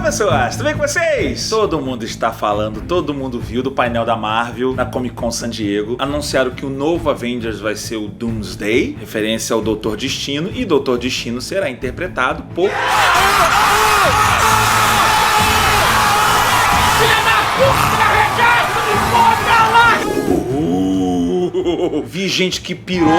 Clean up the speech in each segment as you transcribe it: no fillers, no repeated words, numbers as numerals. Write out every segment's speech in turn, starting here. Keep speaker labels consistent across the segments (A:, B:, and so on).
A: pessoas, tudo bem com vocês? Todo mundo está falando, todo mundo viu do painel da Marvel na Comic Con San Diego. Anunciaram que o novo Avengers vai ser o Doomsday, referência ao Doutor Destino, e Doutor Destino será interpretado por... Vi gente que pirou.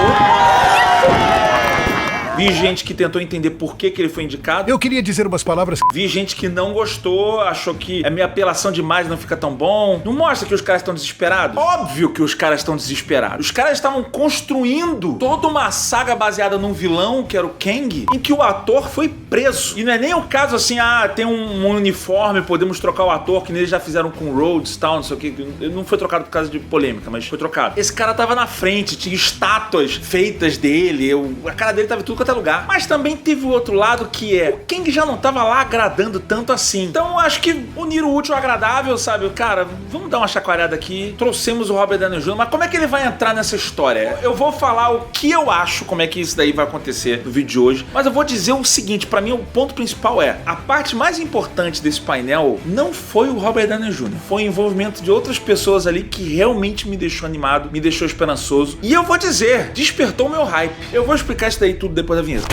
A: Vi gente que tentou entender por que ele foi indicado.
B: Eu queria dizer umas palavras.
A: Vi gente que não gostou, achou que é meio apelação demais, não fica tão bom. Não mostra que os caras estão desesperados? Óbvio que os caras estão desesperados. Os caras estavam construindo toda uma saga baseada num vilão, que era o Kang, em que o ator foi preso. E não é nem o caso assim, tem um uniforme, podemos trocar o ator, que eles já fizeram com Rhodes e tal, não sei o que. Não foi trocado por causa de polêmica, mas foi trocado. Esse cara tava na frente, tinha estátuas feitas dele, a cara dele tava em tudo quanto é lugar. Mas também teve o outro lado, que é, o Kang já não tava lá agradando tanto assim. Então acho que uniram o útil ao agradável, sabe? Cara, vamos dar uma chacoalhada aqui. Trouxemos o Robert Downey Jr., mas como é que ele vai entrar nessa história? Eu vou falar o que eu acho, como é que isso daí vai acontecer no vídeo de hoje, mas eu vou dizer o seguinte, pra mim o ponto principal é, a parte mais importante desse painel não foi o Robert Downey Jr., foi o envolvimento de outras pessoas ali que realmente me deixou animado, me deixou esperançoso, e eu vou dizer, despertou o meu hype. Eu vou explicar isso daí tudo depois da vinheta.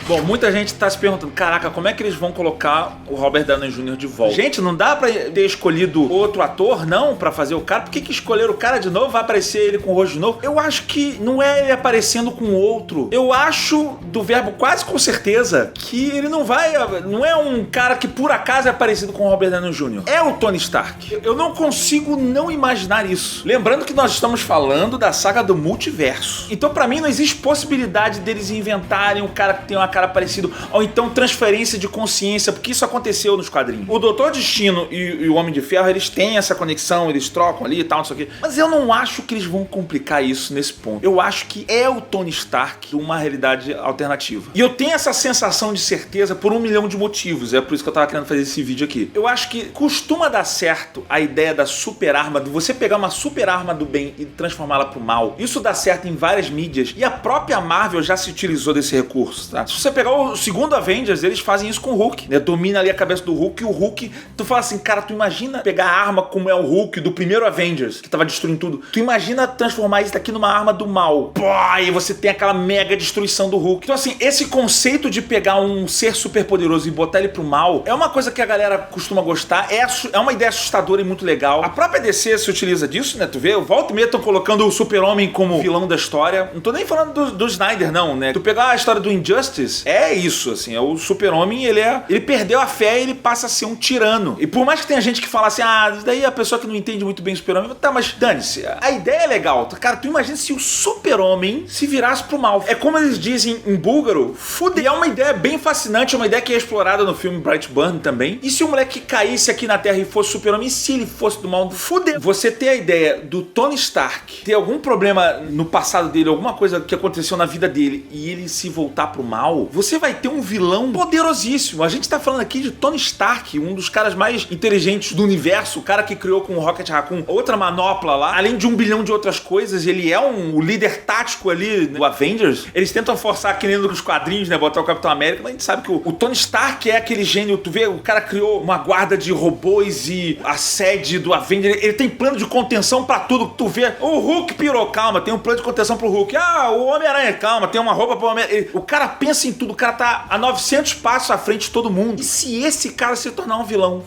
A: Bom, muita gente tá se perguntando, caraca, como é que eles vão colocar o Robert Downey Jr. de volta? Gente, não dá pra ter escolhido outro ator, não, pra fazer o cara? Por que escolheram o cara de novo? Vai aparecer ele com o rosto de novo? Eu acho que não é ele aparecendo com outro. Eu acho, do verbo quase com certeza, que ele não é um cara que por acaso é parecido com o Robert Downey Jr. É o Tony Stark. Eu não consigo não imaginar isso. Lembrando que nós estamos falando da saga do multiverso. Então, pra mim, não existe possibilidade deles inventarem um cara que tem uma cara parecido, ou então transferência de consciência, porque isso aconteceu nos quadrinhos. O Doutor Destino e o Homem de Ferro, eles têm essa conexão, eles trocam ali e tal, não sei o quê. Mas eu não acho que eles vão complicar isso nesse ponto. Eu acho que é o Tony Stark uma realidade alternativa. E eu tenho essa sensação de certeza por 1 milhão de motivos. É por isso que eu tava querendo fazer esse vídeo aqui. Eu acho que costuma dar certo a ideia da super arma, de você pegar uma super arma do bem e transformá-la pro mal. Isso dá certo em várias mídias, e a própria Marvel já se utilizou desse recurso, tá? Se você pegar o segundo Avengers, eles fazem isso com o Hulk, né? Domina ali a cabeça do Hulk, e o Hulk, tu fala assim, cara, tu imagina pegar a arma como é o Hulk do primeiro Avengers, que tava destruindo tudo. Tu imagina transformar isso daqui numa arma do mal. Pô, e você tem aquela mega destruição do Hulk. Então assim, esse conceito de pegar um ser super poderoso e botar ele pro mal, é uma coisa que a galera costuma gostar, é uma ideia assustadora e muito legal. A própria DC se utiliza disso, né? Tu vê, o volta e meia estão colocando o Super-Homem como vilão da história. Não tô nem falando do Snyder, não, né? Tu pegar a história do Injustice, é isso, assim, é o Super-Homem, ele perdeu a fé e ele passa a ser um tirano. E por mais que tenha gente que fala assim, daí a pessoa que não entende muito bem o Super-Homem, tá, mas dane-se, a ideia é legal. Cara, tu imagina se o Super-Homem se virasse pro mal. É como eles dizem em búlgaro, fuder. E é uma ideia bem fascinante, é uma ideia que é explorada no filme Brightburn também. E se o moleque caísse aqui na Terra e fosse Super-Homem, e se ele fosse do mal, fuder. Você ter a ideia do Tony Stark ter algum problema no passado dele, alguma coisa que aconteceu na vida dele, e ele se voltar pro mal, você vai ter um vilão poderosíssimo. A gente tá falando aqui de Tony Stark, um dos caras mais inteligentes do universo, o cara que criou com o Rocket Raccoon outra manopla lá, além de 1 bilhão de outras coisas, ele é o líder tático ali do Avengers. Eles tentam forçar que nem nos quadrinhos, né, botar o Capitão América, mas a gente sabe que o Tony Stark é aquele gênio, tu vê, o cara criou uma guarda de robôs e a sede do Avengers, ele tem plano de contenção pra tudo, tu vê, o Hulk pirou, calma, tem um plano de contenção pro Hulk, o Homem-Aranha, calma, tem uma roupa pro Homem-Aranha, o cara pensa em tudo, o cara tá a 900 passos à frente de todo mundo. E se esse cara se tornar um vilão?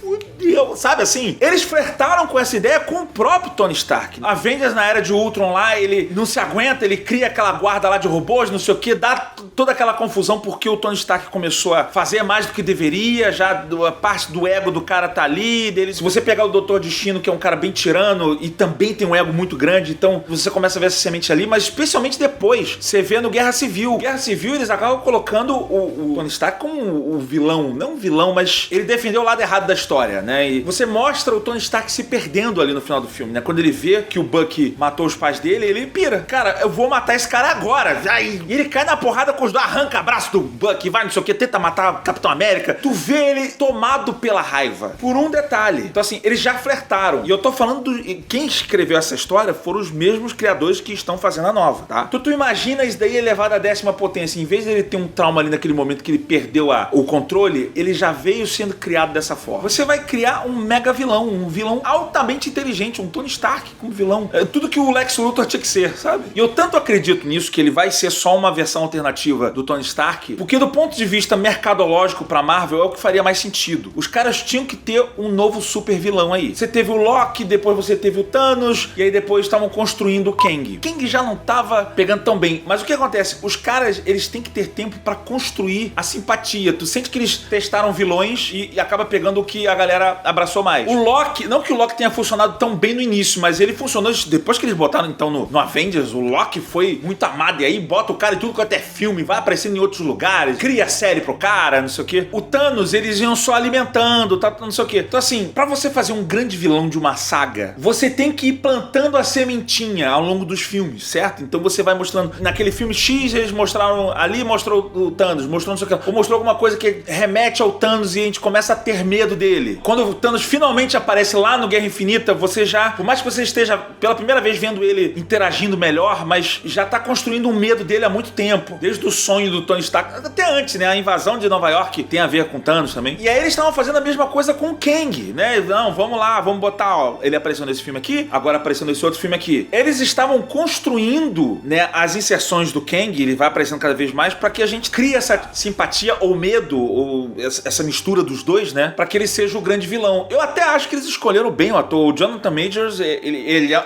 A: Fudeu, sabe assim? Eles flertaram com essa ideia com o próprio Tony Stark. Avengers na Era de Ultron lá, ele não se aguenta, ele cria aquela guarda lá de robôs, não sei o que, dá toda aquela confusão porque o Tony Stark começou a fazer mais do que deveria, já a parte do ego do cara tá ali, dele. Se você pegar o Doutor Destino, que é um cara bem tirano e também tem um ego muito grande, então você começa a ver essa semente ali, mas especialmente depois, você vê no Guerra Civil. Guerra Civil, eles acabam colocando o Tony Stark como o vilão, não vilão, mas ele defendeu o lado errado da história, né? E você mostra o Tony Stark se perdendo ali no final do filme, né? Quando ele vê que o Bucky matou os pais dele, ele pira. Cara, eu vou matar esse cara agora. Aí, e ele cai na porrada com os dois, arranca abraço do Bucky, vai, não sei o que, tenta matar o Capitão América. Tu vê ele tomado pela raiva. Por um detalhe. Então, assim, eles já flertaram. E eu tô falando quem escreveu essa história foram os mesmos criadores que estão fazendo a nova, tá? Tu imagina isso daí elevado à 10ª potência. Em vez de ele ter um trauma ali naquele momento que ele perdeu o controle, ele já veio sendo criado dessa forma. Você vai criar um mega vilão, um vilão altamente inteligente, um Tony Stark como vilão. É tudo que o Lex Luthor tinha que ser, sabe? E eu tanto acredito nisso que ele vai ser só uma versão alternativa do Tony Stark, porque do ponto de vista mercadológico pra Marvel é o que faria mais sentido. Os caras tinham que ter um novo super vilão aí. Você teve o Loki, depois você teve o Thanos, e aí depois estavam construindo o Kang. Kang já não tava pegando tão bem, mas o que acontece? Os caras, eles têm que ter tempo pra construir a simpatia. Tu sente que eles testaram vilões e acaba pegando o que a galera abraçou mais. O Loki, não que o Loki tenha funcionado tão bem no início, mas ele funcionou depois que eles botaram então no Avengers. O Loki foi muito amado, e aí bota o cara em tudo quanto é filme, vai aparecendo em outros lugares, cria série pro cara, não sei o que. O Thanos, eles iam só alimentando, tá, não sei o que. Então assim, pra você fazer um grande vilão de uma saga, você tem que ir plantando a sementinha ao longo dos filmes, certo? Então você vai mostrando, naquele filme X eles mostraram, ali mostrou o Thanos, mostrou não sei o que, ou mostrou alguma coisa que remete ao Thanos e a gente começa a ter medo dele. Quando o Thanos finalmente aparece lá no Guerra Infinita, você já, por mais que você esteja pela primeira vez vendo ele interagindo melhor, mas já tá construindo um medo dele há muito tempo, desde o sonho do Tony Stark, até antes, né? A invasão de Nova York tem a ver com Thanos também. E aí eles estavam fazendo a mesma coisa com o Kang, né? Não, vamos lá, vamos botar, ó, ele apareceu nesse filme aqui, agora apareceu nesse outro filme aqui. Eles estavam construindo, né, as inserções do Kang, ele vai aparecendo cada vez mais, pra que a gente crie essa simpatia ou medo, ou essa mistura dos dois, né? Pra que ele seja o grande vilão. Eu até acho que eles escolheram bem o ator. O Jonathan Majors,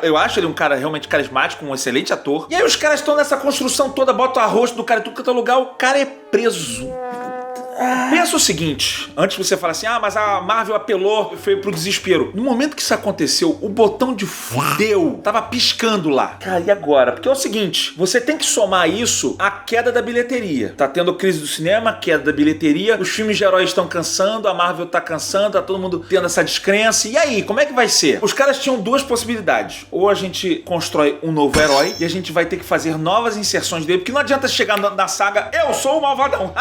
A: eu acho ele um cara realmente carismático, um excelente ator. E aí os caras estão nessa construção toda, botam a rosto do cara em tudo que é lugar, o cara é preso. Pensa o seguinte, antes de você falar assim, mas a Marvel apelou, foi pro desespero. No momento que isso aconteceu, o botão de fudeu tava piscando lá. Cara, e agora? Porque é o seguinte, você tem que somar isso à queda da bilheteria. Tá tendo crise do cinema, queda da bilheteria, os filmes de heróis estão cansando, a Marvel tá cansando, tá todo mundo tendo essa descrença. E aí, como é que vai ser? Os caras tinham duas possibilidades. Ou a gente constrói um novo herói e a gente vai ter que fazer novas inserções dele, porque não adianta chegar na saga, eu sou o malvadão.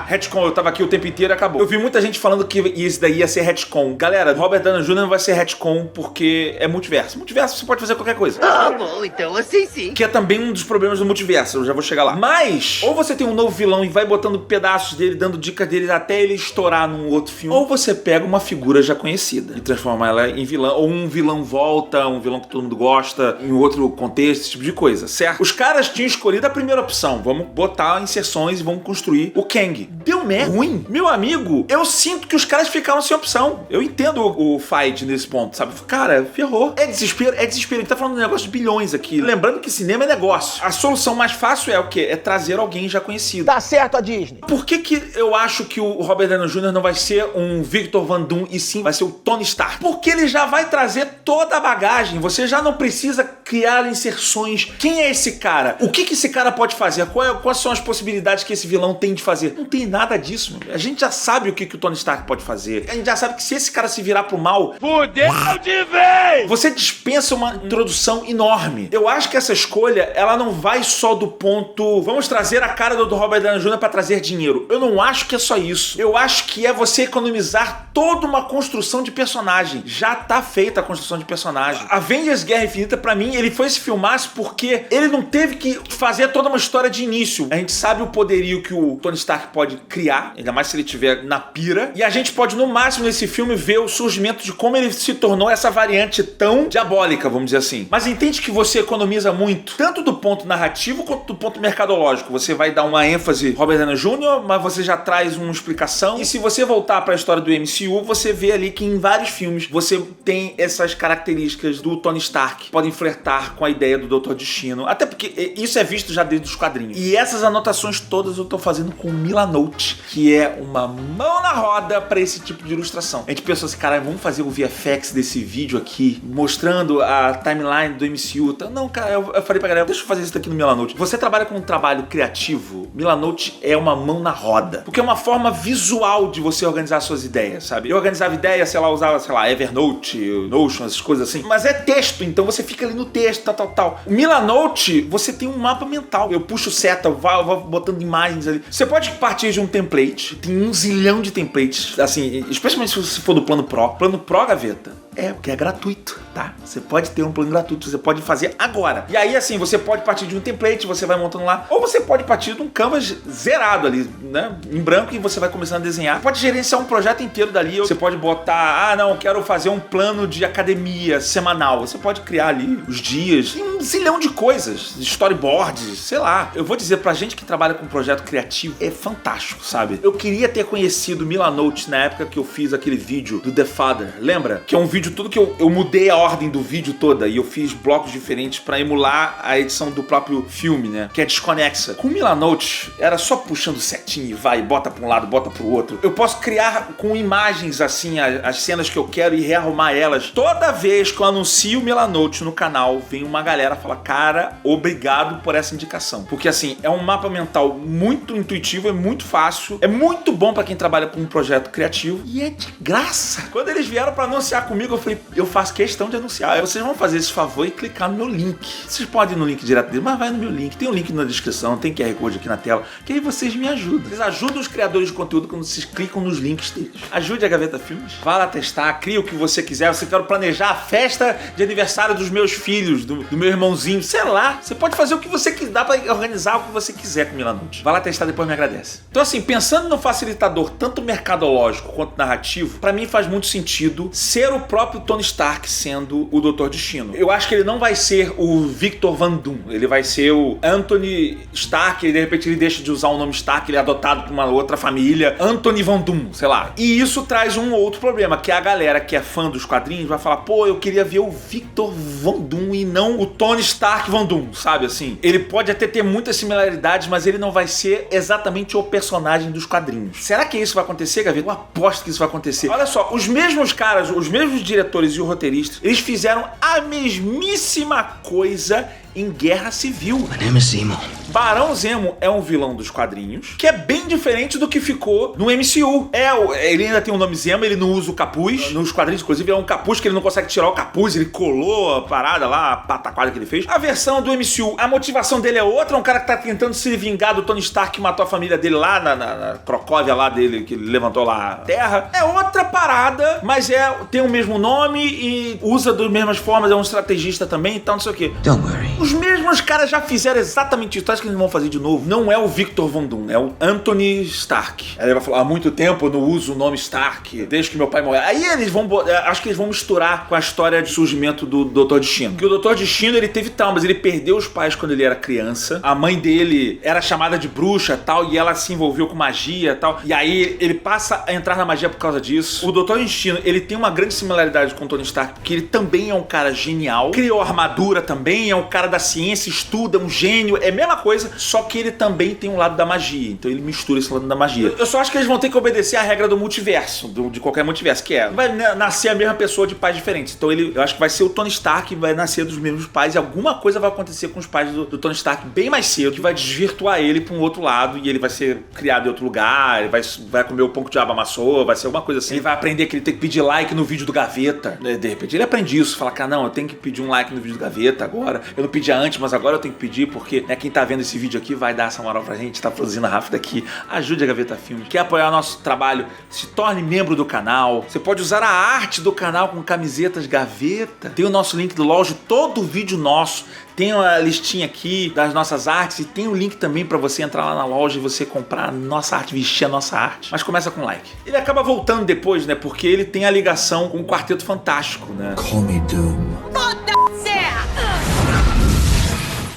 A: Retcon, eu tava aqui o tempo inteiro e acabou. Eu vi muita gente falando que isso daí ia ser retcon. Galera, Robert Downey Jr. não vai ser retcon porque é multiverso. Multiverso você pode fazer qualquer coisa.
B: Bom, então assim sim.
A: Que é também um dos problemas do multiverso, eu já vou chegar lá. Mas, ou você tem um novo vilão e vai botando pedaços dele, dando dicas dele até ele estourar num outro filme, ou você pega uma figura já conhecida e transforma ela em vilão, ou um vilão volta, um vilão que todo mundo gosta, em outro contexto, esse tipo de coisa, certo? Os caras tinham escolhido a primeira opção, vamos botar inserções e vamos construir o Kang. Deu merda. Ruim. Meu amigo, eu sinto que os caras ficaram sem opção. Eu entendo o fight nesse ponto, sabe? Cara, ferrou. É desespero, é desespero. Ele tá falando de um negócio de bilhões aqui. Lembrando que cinema é negócio. A solução mais fácil é o quê? É trazer alguém já conhecido.
C: Tá certo a Disney.
A: Por que eu acho que o Robert Downey Jr. não vai ser um Victor Van Doom e sim vai ser o Tony Stark? Porque ele já vai trazer toda a bagagem. Você já não precisa criar inserções. Quem é esse cara? O que esse cara pode fazer? Quais são as possibilidades que esse vilão tem de fazer? Não tem nada disso. A gente já sabe o que o Tony Stark pode fazer. A gente já sabe que se esse cara se virar pro mal,
B: fudeu de vez!
A: Você dispensa uma introdução enorme. Eu acho que essa escolha, ela não vai só do ponto, vamos trazer a cara do Robert Downey Jr. pra trazer dinheiro. Eu não acho que é só isso. Eu acho que é você economizar toda uma construção de personagem. Já tá feita a construção de personagem. Avengers Guerra Infinita, pra mim, ele foi se filmasse porque ele não teve que fazer toda uma história de início. A gente sabe o poderio que o Tony Stark pode criar, ainda mais se ele tiver na pira, e a gente pode no máximo nesse filme ver o surgimento de como ele se tornou essa variante tão diabólica, vamos dizer assim. Mas entende que você economiza muito, tanto do ponto narrativo quanto do ponto mercadológico. Você vai dar uma ênfase Robert Downey Jr., mas você já traz uma explicação, e se você voltar para a história do MCU, você vê ali que em vários filmes você tem essas características do Tony Stark. Podem flertar complementar com a ideia do Doutor Destino. Até porque isso é visto já desde os quadrinhos. E essas anotações todas eu tô fazendo com Milanote, que é uma mão na roda pra esse tipo de ilustração. A gente pensou assim, cara, vamos fazer o VFX desse vídeo aqui, mostrando a timeline do MCU. Não, cara, eu falei pra galera, deixa eu fazer isso daqui no Milanote. Você trabalha com um trabalho criativo, Milanote é uma mão na roda. Porque é uma forma visual de você organizar suas ideias, sabe? Eu organizava ideias, sei lá, usava, sei lá, Evernote, Notion, essas coisas assim. Mas é texto, então você fica ali no texto, tal. O Milanote, você tem um mapa mental. Eu puxo seta, eu vou botando imagens ali. Você pode partir de um template, tem 1 zilhão de templates, assim, especialmente se você for do Plano Pro. Plano Pro, Gaveta, porque é gratuito, tá? Você pode ter um plano gratuito, você pode fazer agora. E aí, assim, você pode partir de um template, você vai montando lá, ou você pode partir de um canvas zerado ali, né? Em branco, e você vai começando a desenhar. Pode gerenciar um projeto inteiro dali. Você pode botar, não, quero fazer um plano de academia semanal. Você pode criar ali os dias, tem 1 zilhão de coisas, storyboards, sei lá. Eu vou dizer, pra gente que trabalha com projeto criativo, é fantástico, sabe? Eu queria ter conhecido Milanote na época que eu fiz aquele vídeo do The Father, lembra? Que é um vídeo tudo que eu mudei a ordem do vídeo toda e eu fiz blocos diferentes pra emular a edição do próprio filme, né? Que é desconexa. Com Milanote, era só puxando setinho e vai, bota pra um lado, bota pro outro. Eu posso criar com imagens, assim, as cenas que eu quero e rearrumar elas. Toda vez que eu anuncio Milanote no canal, vem uma galera falar, cara, obrigado por essa indicação. Porque, assim, é um mapa mental muito intuitivo, é muito fácil, é muito bom pra quem trabalha com um projeto criativo e é de graça. Quando eles vieram pra anunciar comigo, eu falei, eu faço questão de anunciar. Aí vocês vão fazer esse favor e clicar no meu link. Vocês podem ir no link direto dele, mas vai no meu link. Tem um link na descrição, tem QR Code aqui na tela, que aí vocês me ajudam. Vocês ajudam os criadores de conteúdo quando vocês clicam nos links deles. Ajude a Gaveta Filmes. Vá lá testar, cria o que você quiser. Você quer planejar a festa de aniversário dos meus filhos, do meu irmãozinho, sei lá. Você pode fazer o que você quiser, dá pra organizar o que você quiser com Milanote. Vá lá testar, depois me agradece. Então, assim, pensando no facilitador tanto mercadológico quanto narrativo, pra mim faz muito sentido ser o próprio Tony Stark sendo o Doutor Destino. Eu acho que ele não vai ser o Victor Von Doom, ele vai ser o Anthony Stark, e de repente ele deixa de usar o nome Stark, ele é adotado por uma outra família, Anthony Von Doom, sei lá. E isso traz um outro problema, que a galera que é fã dos quadrinhos vai falar, pô, eu queria ver o Victor Von Doom e não o Tony Stark Von Doom, sabe assim? Ele pode até ter muitas similaridades, mas ele não vai ser exatamente o personagem dos quadrinhos. Será que isso vai acontecer, Gaveta? Eu aposto que isso vai acontecer. Olha só, os mesmos caras, os mesmos diretores e o roteirista, eles fizeram a mesmíssima coisa em Guerra Civil.
B: My name is Zemo.
A: Barão Zemo é um vilão dos quadrinhos, que é bem diferente do que ficou no MCU. Ele ainda tem o nome Zemo, ele não usa o capuz. Nos quadrinhos, inclusive, é um capuz que ele não consegue tirar o capuz, ele colou a parada lá, a pataquada que ele fez. A versão do MCU, a motivação dele é outra, um cara que tá tentando se vingar do Tony Stark que matou a família dele lá na Crocóvia lá dele, que ele levantou lá a terra. É outra parada, mas tem o mesmo nome e usa das mesmas formas, é um estrategista também e tal, não sei o quê.
B: Don't worry.
A: Os mesmos caras já fizeram exatamente isso. Acho que eles vão fazer de novo. Não é o Victor Von Doom, é o Anthony Stark. Aí ele vai falar, há muito tempo eu não uso o nome Stark, desde que meu pai morreu. Aí eles vão, acho que eles vão misturar com a história de surgimento do Doutor Destino. Porque o Doutor Destino, ele teve traumas, ele perdeu os pais quando ele era criança. A mãe dele era chamada de bruxa, tal, e ela se envolveu com magia, tal. E aí ele passa a entrar na magia por causa disso. O Doutor Destino, ele tem uma grande similaridade com o Tony Stark, porque ele também é um cara genial. Criou armadura também, é um cara da ciência, estuda, um gênio, é a mesma coisa, só que ele também tem um lado da magia, então ele mistura esse lado da magia. Eu só acho que eles vão ter que obedecer à regra do multiverso, de qualquer multiverso, que vai nascer a mesma pessoa de pais diferentes, então eu acho que vai ser o Tony Stark que vai nascer dos mesmos pais e alguma coisa vai acontecer com os pais do Tony Stark bem mais cedo, que vai desvirtuar ele pra um outro lado e ele vai ser criado em outro lugar, ele vai comer o pão que o diabo amassou, vai ser alguma coisa assim, ele vai aprender que ele tem que pedir like no vídeo do Gaveta, de repente ele aprende isso, fala, cara, não, eu tenho que pedir um like no vídeo do Gaveta agora, eu não pedi antes, mas agora eu tenho que pedir porque quem tá vendo esse vídeo aqui vai dar essa moral pra gente, tá produzindo rápido aqui. Ajude a Gaveta Filmes. Quer apoiar o nosso trabalho? Se torne membro do canal. Você pode usar a arte do canal com camisetas Gaveta. Tem o nosso link do loja, todo vídeo nosso tem uma listinha aqui das nossas artes e tem o link também pra você entrar lá na loja e você comprar a nossa arte, vestir a nossa arte. Mas começa com like. Ele acaba voltando depois, né? Porque ele tem a ligação com o Quarteto Fantástico, né?
B: Call me Doom.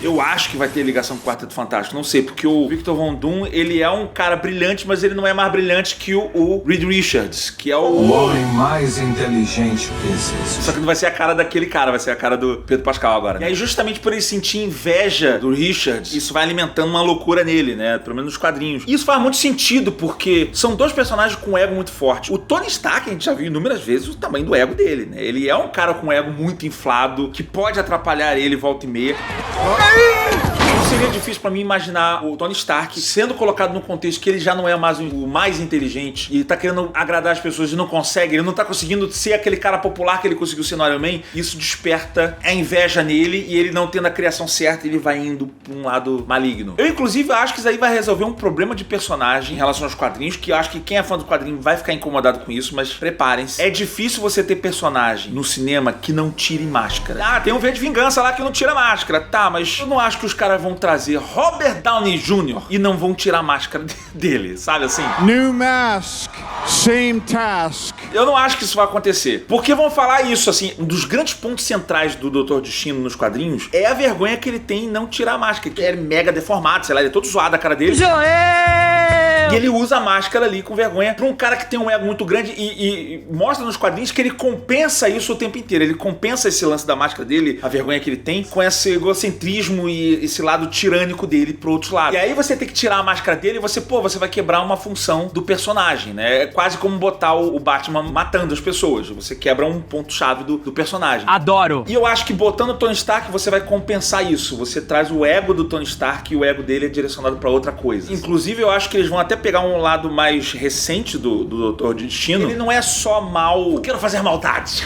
A: Eu acho que vai ter ligação com o Quarteto Fantástico, não sei, porque o Victor Von Doom, ele é um cara brilhante, mas ele não é mais brilhante que o Reed Richards, que é
C: O homem mais inteligente que existe.
A: Só que não vai ser a cara daquele cara, vai ser a cara do Pedro Pascal agora. E aí, justamente por ele sentir inveja do Richards, isso vai alimentando uma loucura nele, né? Pelo menos nos quadrinhos. E isso faz muito sentido, porque são dois personagens com um ego muito forte. O Tony Stark, a gente já viu inúmeras vezes o tamanho do ego dele, né? Ele é um cara com um ego muito inflado, que pode atrapalhar ele volta e meia. Não seria difícil pra mim imaginar o Tony Stark sendo colocado no contexto que ele já não é mais o mais inteligente e tá querendo agradar as pessoas e não consegue, ele não tá conseguindo ser aquele cara popular que ele conseguiu ser no Iron Man. Isso desperta a inveja nele e ele não tendo a criação certa, ele vai indo pra um lado maligno. Eu, inclusive, acho que isso aí vai resolver um problema de personagem em relação aos quadrinhos, que eu acho que quem é fã do quadrinho vai ficar incomodado com isso, mas preparem-se. É difícil você ter personagem no cinema que não tire máscara. Ah, tem um V de Vingança lá que não tira máscara. Tá, mas eu não acho que os caras vão trazer Robert Downey Jr. e não vão tirar a máscara dele, sabe assim?
D: New mask, same task.
A: Eu não acho que isso vai acontecer. Porque vão falar isso, assim, um dos grandes pontos centrais do Doutor Destino nos quadrinhos é a vergonha que ele tem em não tirar a máscara, que é mega deformado, sei lá, ele é todo zoado a cara dele. E ele usa a máscara ali com vergonha pra um cara que tem um ego muito grande e mostra nos quadrinhos que ele compensa isso o tempo inteiro. Ele compensa esse lance da máscara dele, a vergonha que ele tem, com esse egocentrismo e esse lado tirânico dele pro outro lado. E aí você tem que tirar a máscara dele e você vai quebrar uma função do personagem, né? É quase como botar o Batman matando as pessoas. Você quebra um ponto-chave do personagem.
E: Adoro!
A: E eu acho que botando o Tony Stark, você vai compensar isso. Você traz o ego do Tony Stark e o ego dele é direcionado pra outra coisa. Inclusive, eu acho que eles vão até pegar um lado mais recente do Doutor Destino. Ele não é só mal, eu quero fazer maldades.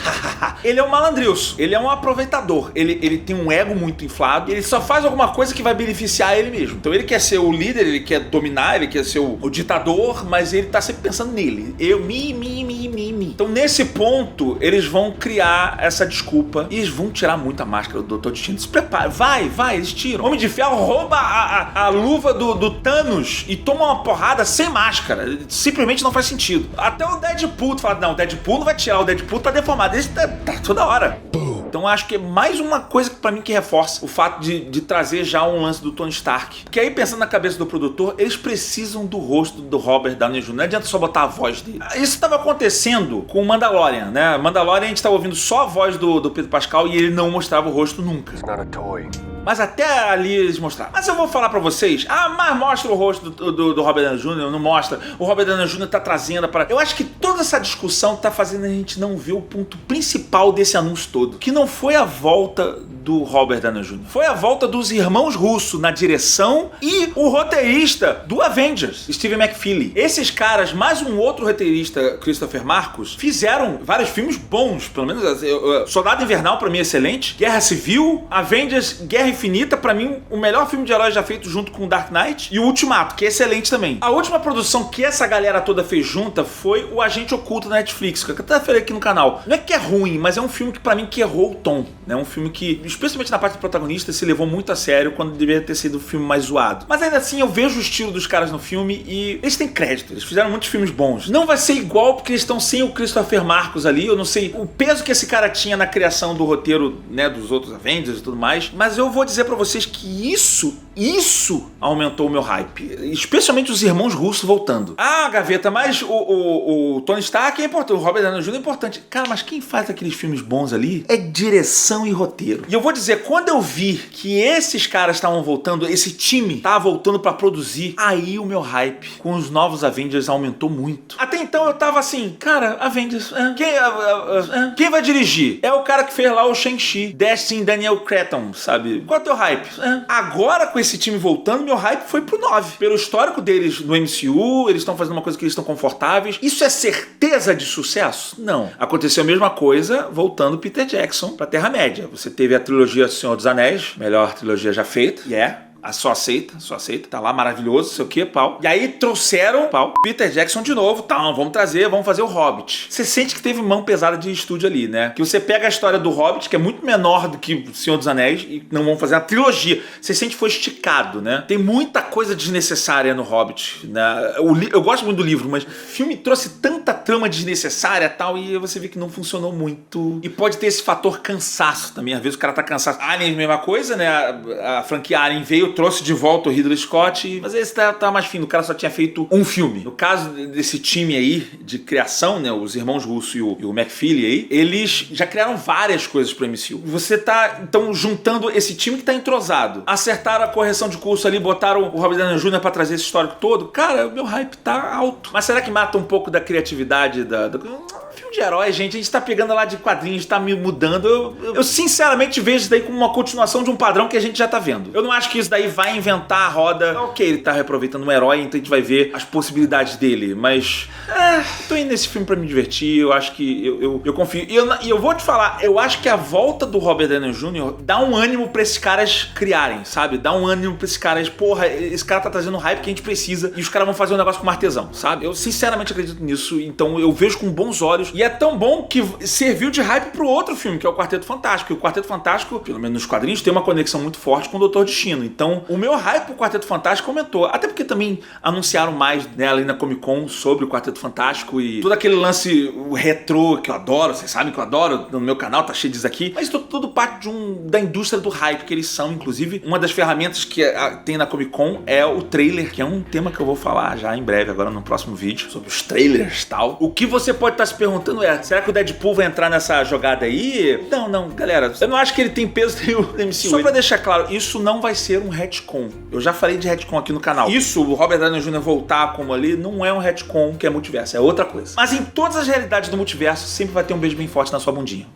A: Ele é um malandrilso. Ele é um aproveitador. Ele tem um ego muito inflado. Ele só faz alguma coisa que vai beneficiar ele mesmo. Então ele quer ser o líder, ele quer dominar, ele quer ser o ditador, mas ele tá sempre pensando nele. Me. Então nesse ponto, eles vão criar essa desculpa e eles vão tirar muita máscara do Doutor Destino. Se prepara. Vai, eles tiram. Homem de Ferro rouba a luva do Thanos e toma uma porrada sem máscara. Simplesmente não faz sentido. Até o Deadpool fala, não, o Deadpool não vai tirar, o Deadpool tá deformado. Ele tá toda hora. Então acho que é mais uma coisa pra mim que reforça o fato de trazer já um lance do Tony Stark. Que aí, pensando na cabeça do produtor, eles precisam do rosto do Robert Downey Jr. Não adianta só botar a voz dele. Isso estava acontecendo com o Mandalorian, né? Mandalorian a gente tava ouvindo só a voz do Pedro Pascal e ele não mostrava o rosto nunca.
C: It's not a toy.
A: Mas até ali eles mostraram. Mas eu vou falar pra vocês, mas mostra o rosto do Robert Downey Jr., não mostra. O Robert Downey Jr. tá trazendo para... Eu acho que toda essa discussão tá fazendo a gente não ver o ponto principal desse anúncio todo, que não foi a volta do Robert Downey Jr. Foi a volta dos irmãos Russo na direção e o roteirista do Avengers, Stephen McFeely. Esses caras, mais um outro roteirista, Christopher Marcos, fizeram vários filmes bons, pelo menos Soldado Invernal pra mim é excelente, Guerra Civil, Avengers, Guerra Infinita, pra mim o melhor filme de heróis já feito junto com Dark Knight, e o Ultimato, que é excelente também. A última produção que essa galera toda fez junta foi o Agente Oculto da Netflix, que eu até falei aqui no canal. Não é que é ruim, mas é um filme que pra mim que errou o tom, né? Um filme que, especialmente na parte do protagonista, se levou muito a sério quando deveria ter sido um filme mais zoado. Mas ainda assim, eu vejo o estilo dos caras no filme e eles têm crédito, eles fizeram muitos filmes bons. Não vai ser igual porque eles estão sem o Christopher Marcos ali, eu não sei o peso que esse cara tinha na criação do roteiro, né, dos outros Avengers e tudo mais, mas eu vou dizer pra vocês que isso aumentou o meu hype, especialmente os irmãos Russo voltando. Ah, Gaveta, mas o Tony Stark é importante, o Robert Downey Jr. é importante. Cara, mas quem faz aqueles filmes bons ali é direção e roteiro. E eu vou dizer, quando eu vi que esses caras estavam voltando, esse time tava voltando pra produzir, aí o meu hype com os novos Avengers aumentou muito. Até então eu tava assim, cara, Avengers, quem vai dirigir? É o cara que fez lá o Shang-Chi, Destin Daniel Cretton, sabe? Qual é o teu hype? Agora, com esse time voltando, meu hype foi pro 9. Pelo histórico deles no MCU, eles estão fazendo uma coisa que eles estão confortáveis. Isso é certeza de sucesso? Não. Aconteceu a mesma coisa voltando Peter Jackson pra Terra-média. Você teve a trilogia Senhor dos Anéis, melhor trilogia já feita, Só aceita, tá lá, maravilhoso, sei o que, pau. E aí trouxeram, pau, Peter Jackson de novo, tá, vamos fazer o Hobbit. Você sente que teve mão pesada de estúdio ali, né? Que você pega a história do Hobbit, que é muito menor do que o Senhor dos Anéis, e não vão fazer uma trilogia. Você sente que foi esticado, né? Tem muita coisa desnecessária no Hobbit, né? Eu gosto muito do livro, mas o filme trouxe tanta trama desnecessária e tal, e você vê que não funcionou muito. E pode ter esse fator cansaço também. Às vezes o cara tá cansado. Alien, mesma coisa, né? A franquia Alien veio, trouxe de volta o Ridley Scott, mas esse tá mais fino. O cara só tinha feito um filme. No caso desse time aí de criação, né? Os irmãos Russo e o McFeely aí, eles já criaram várias coisas pro MCU. Você tá, então, juntando esse time que tá entrosado. Acertaram a correção de curso ali, botaram o Robert Downey Jr. pra trazer esse histórico todo. Cara, o meu hype tá alto. Mas será que mata um pouco da criatividade filme de herói, gente? A gente tá pegando lá de quadrinhos, tá me mudando. Eu sinceramente vejo isso daí como uma continuação de um padrão que a gente já tá vendo. Eu não acho que isso daí vai inventar a roda. Ok, ele tá reaproveitando um herói, então a gente vai ver as possibilidades dele, mas tô indo nesse filme pra me divertir. Eu acho que eu confio. E eu vou te falar, eu acho que a volta do Robert Downey Jr. dá um ânimo pra esses caras criarem, sabe? Dá um ânimo pra esses caras, porra, esse cara tá trazendo um hype que a gente precisa e os caras vão fazer um negócio com artesão, sabe? Eu sinceramente acredito nisso, então eu vejo com bons olhos. E é tão bom que serviu de hype pro outro filme, que é o Quarteto Fantástico. E o Quarteto Fantástico, pelo menos nos quadrinhos, tem uma conexão muito forte com o Doutor Destino. Então, o meu hype pro Quarteto Fantástico aumentou. Até porque também anunciaram mais, né, ali na Comic Con sobre o Quarteto Fantástico e todo aquele lance retrô que eu adoro, vocês sabem que eu adoro, no meu canal tá cheio disso aqui. Mas tudo parte da indústria do hype que eles são. Inclusive, uma das ferramentas que tem na Comic Con é o trailer, que é um tema que eu vou falar já em breve, agora no próximo vídeo, sobre os trailers e tal. O que você pode estar se perguntando será que o Deadpool vai entrar nessa jogada aí? Não, galera, eu não acho que ele tem peso no MCU. Só pra deixar claro, isso não vai ser um retcon. Eu já falei de retcon aqui no canal. Isso, o Robert Downey Jr. voltar como ali, não é um retcon que é multiverso, é outra coisa. Mas em todas as realidades do multiverso, sempre vai ter um beijo bem forte na sua bundinha.